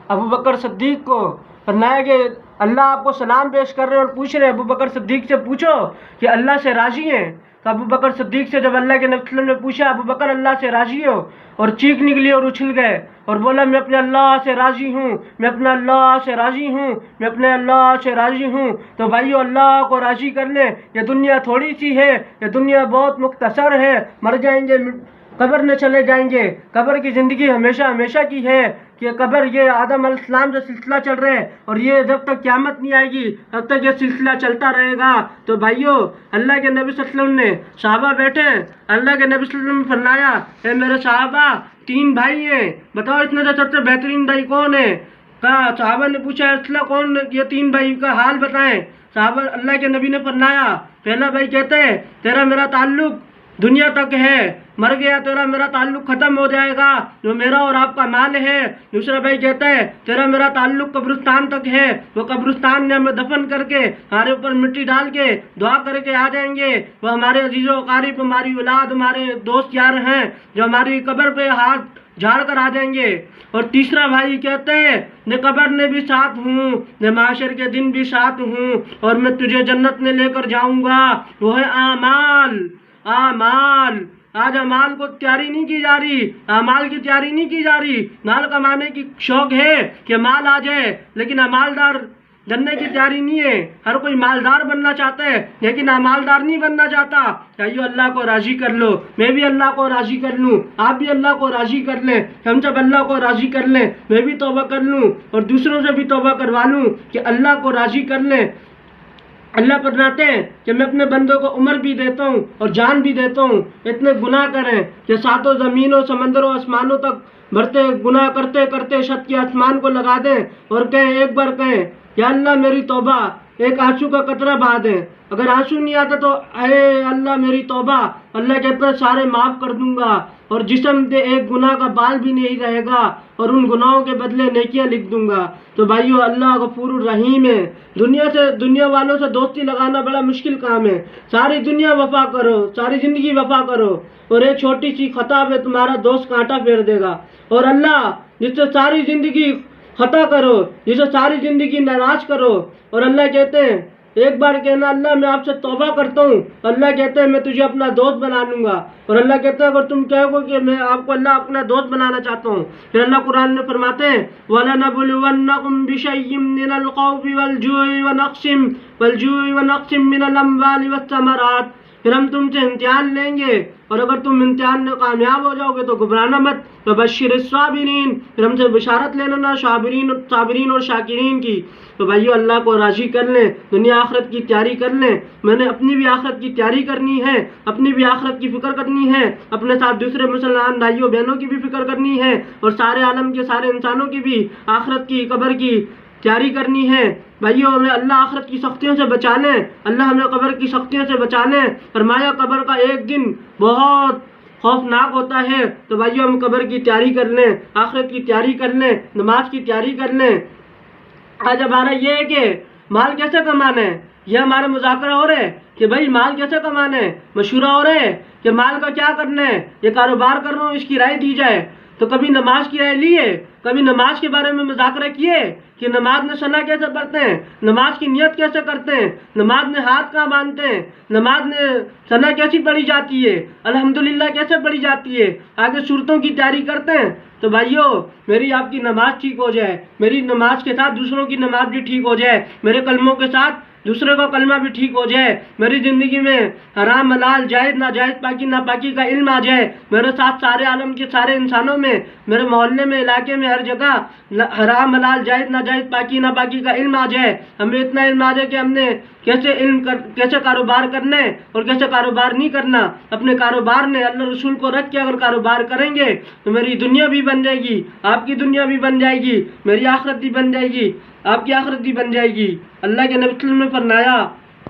ابو بکر صدیق کو، فرمایا کہ اللہ آپ کو سلام پیش کر رہے ہیں اور پوچھ رہے ہیں ابو بکر صدیق سے پوچھو کہ اللہ سے راضی ہیں؟ تو ابو بکر صدیق سے جب اللہ کے نبی صلی اللہ علیہ وسلم نے پوچھا ابو بکر اللہ سے راضی ہو، اور چیخ نکلی اور اچھل گئے اور بولا میں اپنے اللہ سے راضی ہوں، میں اپنے اللہ سے راضی ہوں، میں اپنے اللہ سے راضی ہوں۔ تو بھائیو اللہ کو راضی کر لیں، یہ دنیا تھوڑی سی ہے، یہ دنیا بہت مختصر ہے، مر جائیں گے، قبر میں چلے جائیں گے۔ قبر کی زندگی ہمیشہ ہمیشہ کی ہے کہ قبر یہ آدم علیہ السلام سے سلسلہ چل رہے ہیں، اور یہ جب تک قیامت نہیں آئے گی تب تک یہ سلسلہ چلتا رہے گا۔ تو بھائیو اللہ کے نبی صلی اللہ علیہ وسلم نے، صحابہ بیٹھے، اللہ کے نبی صلی اللہ علیہ وسلم نے فرمایا اے میرے صحابہ 3 بھائی ہیں، بتاؤ اس میں سے سب سے بہترین بھائی کون ہے؟ کہا صحابہ نے پوچھا اصلا کون، یہ 3 بھائی کا حال بتائیں۔ صحابہ اللہ کے نبی نے فرمایا پہلا بھائی کہتے ہیں تیرا میرا تعلق دنیا تک ہے، مر گیا تیرا میرا تعلق ختم ہو جائے گا جو میرا اور آپ کا مال ہے۔ دوسرا بھائی کہتا ہے تیرا میرا تعلق قبرستان تک ہے، وہ قبرستان میں ہمیں دفن کر کے ہمارے اوپر مٹی ڈال کے دعا کر کے آ جائیں گے، وہ ہمارے عزیز و اقارب، ہماری اولاد، ہمارے دوست یار ہیں جو ہماری قبر پہ ہاتھ جھاڑ کر آ جائیں گے۔ اور تیسرا بھائی کہتے ہیں میں قبر میں بھی ساتھ ہوں، میں معاشر کے دن بھی ساتھ ہوں، اور میں تجھے جنت میں لے کر جاؤں گا، وہ ہے اعمال۔ آج اعمال کو تیاری نہیں کی جا رہی، اعمال کی تیاری نہیں کی جا رہی۔ مال کمانے کی شوق ہے کہ مال آ جائے، لیکن مالدار بننے کی تیاری نہیں ہے۔ ہر کوئی مالدار بننا چاہتا ہے لیکن مالدار نہیں بننا چاہتا۔ چاہیے اللہ کو راضی کر لو، میں بھی اللہ کو راضی کر لوں، آپ بھی اللہ کو راضی کر لیں، ہم سب اللہ کو راضی کر لیں، میں بھی توبہ کر لوں اور دوسروں سے بھی توبہ کروا لوں کہ اللہ کو راضی کر لیں۔ اللہ فرماتے ہیں کہ میں اپنے بندوں کو عمر بھی دیتا ہوں اور جان بھی دیتا ہوں، اتنے گناہ کریں کہ 7 زمینوں سمندروں آسمانوں تک بڑھتے گناہ کرتے کرتے چھت کے آسمان کو لگا دیں اور کہیں ایک بار کہیں یا اللہ میری توبہ، ایک آنسو کا قطرہ بہا دیں۔ اگر آنسو نہیں آتا تو اے اللہ میری توبہ، اللہ کہتا ہے سارے معاف کر دوں گا، اور جسم پہ ایک گناہ کا بال بھی نہیں رہے گا، اور ان گناہوں کے بدلے نیکیاں لکھ دوں گا۔ تو بھائیو اللہ غفور الرحیم ہے۔ دنیا والوں سے دوستی لگانا بڑا مشکل کام ہے۔ ساری دنیا وفا کرو، ساری زندگی وفا کرو، اور ایک چھوٹی سی خطا پہ تمہارا دوست کانٹا پھیر دے گا۔ اور اللہ جس سے ساری زندگی خطا کرو، جسے ساری زندگی ناراض کرو، اور اللہ کہتے ہیں ایک بار کہنا اللہ میں آپ سے توبہ کرتا ہوں، اللہ کہتے ہیں میں تجھے اپنا دوست بنا لوں گا۔ اور اللہ کہتے ہیں اگر تم کہو کہ میں آپ کو اللہ اپنا دوست بنانا چاہتا ہوں، پھر اللہ قرآن میں فرماتے ہیں وَلَنَبْلُوَنَّكُمْ بِشَيْءٍ مِّنَ الْخَوْفِ وَالْجُوعِ وَنَقْصٍ مِّنَ الْأَمْوَالِ وَالثَّمَرَاتِ، پھر ہم تم سے امتحان لیں گے، اور اگر تم امتحان میں کامیاب ہو جاؤ گے تو گھبرانا مت۔ وَبَشِّرِ الصَّابِرِينَ، پھر ہم سے بشارت لے لینا صابرین اور شاکرین کی۔ تو بھائیو اللہ کو راضی کر لیں، دنیا آخرت کی تیاری کر لیں۔ میں نے اپنی بھی آخرت کی تیاری کرنی ہے، اپنی بھی آخرت کی فکر کرنی ہے، اپنے ساتھ دوسرے مسلمان بھائیوں بہنوں کی بھی فکر کرنی ہے، اور سارے عالم کے سارے انسانوں کی بھی آخرت کی قبر کی تیاری کرنی ہے۔ بھائیو ہمیں اللہ آخرت کی سختیوں سے بچا لیں، اللہ ہمیں قبر کی سختیوں سے بچا لیں۔ فرمایا قبر کا ایک دن بہت خوفناک ہوتا ہے۔ تو بھائیو ہم قبر کی تیاری کر لیں، آخرت کی تیاری کر لیں، نماز کی تیاری کر لیں۔ آج ہمارا یہ ہے کہ مال کیسے کمانا ہے، یہ ہمارا مذاکرہ ہو رہا ہے کہ بھائی مال کیسے کمانا ہے، مشورہ ہو رہا ہے کہ مال کا کیا کرنا ہے، یہ کاروبار کر رہا ہوں اس کی رائے دی جائے۔ تو کبھی نماز کی رائے لی ہے، کبھی نماز کے بارے میں مذاکرہ کیے کہ نماز میں ثنا کیسے پڑھتے ہیں، نماز کی نیت کیسے کرتے ہیں، نماز میں ہاتھ کہاں باندھتے ہیں، نماز میں ثنا کیسی پڑھی جاتی ہے، الحمدللہ کیسے پڑھی جاتی ہے، آگے صورتوں کی تیاری کرتے ہیں۔ تو بھائیو میری آپ کی نماز ٹھیک ہو جائے، میری نماز کے ساتھ دوسروں کی نماز بھی ٹھیک ہو جائے، میرے کلموں کے ساتھ دوسرے کا کلمہ بھی ٹھیک ہو جائے، میری زندگی میں حرام حلال جائز ناجائز پاکی ناپاکی کا علم آ جائے، میرے ساتھ سارے عالم کے سارے انسانوں میں، میرے محلے میں، علاقے میں، ہر جگہ حرام حلال جائز ناجائز پاکی ناپاکی کا علم آ جائے، ہمیں اتنا علم آ جائے کہ ہم نے کیسے کاروبار کرنا ہے اور کیسے کاروبار نہیں کرنا، اپنے کاروبار نے اللہ رسول کو رکھ کے اگر کاروبار کریں گے تو میری دنیا بھی بن جائے گی، آپ کی دنیا بھی بن جائے گی، میری آخرت بھی بن جائے گی، آپ کی آخرت بھی بن جائے گی۔ اللہ کے نبی صلی اللہ علیہ وسلم نے فرمایا